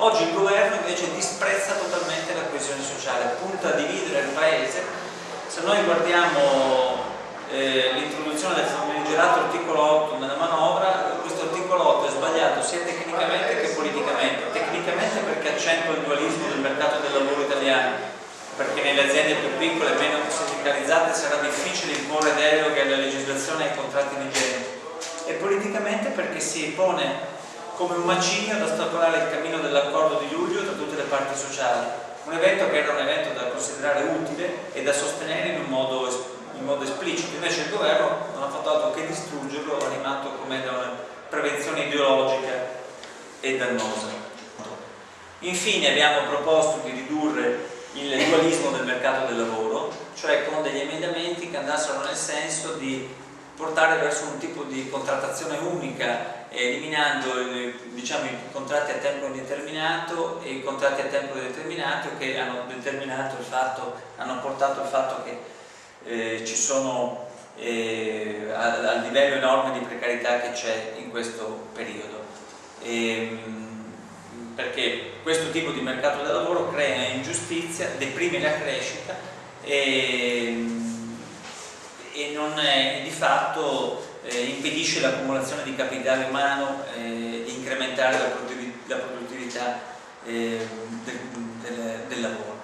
Oggi il governo invece disprezza totalmente la coesione sociale, punta a dividere il paese. Se noi guardiamo l'introduzione del famigerato articolo 8 nella manovra, questo articolo 8 è sbagliato sia tecnicamente che politicamente. Tecnicamente perché accentua il dualismo del mercato del lavoro italiano, perché nelle aziende più piccole e meno sindicalizzate sarà difficile imporre deroghe alla legislazione e ai contratti vigenti, e politicamente perché si pone come un macigno da ostacolare il cammino dell'accordo di luglio tra tutte le parti sociali, un evento che era un evento da considerare utile e da sostenere in modo esplicito. Invece il governo non ha fatto altro che distruggerlo, animato come da una prevenzione ideologica e dannosa. Infine abbiamo proposto di ridurre il dualismo del mercato del lavoro, cioè con degli emendamenti che andassero nel senso di portare verso un tipo di contrattazione unica, eliminando diciamo, i contratti a tempo indeterminato e i contratti a tempo determinato, che hanno portato il fatto che ci sono al livello enorme di precarietà che c'è in questo periodo. Perché questo tipo di mercato del lavoro crea ingiustizia, deprime la crescita e non è, di fatto impedisce l'accumulazione di capitale umano e incrementare la produttività del lavoro.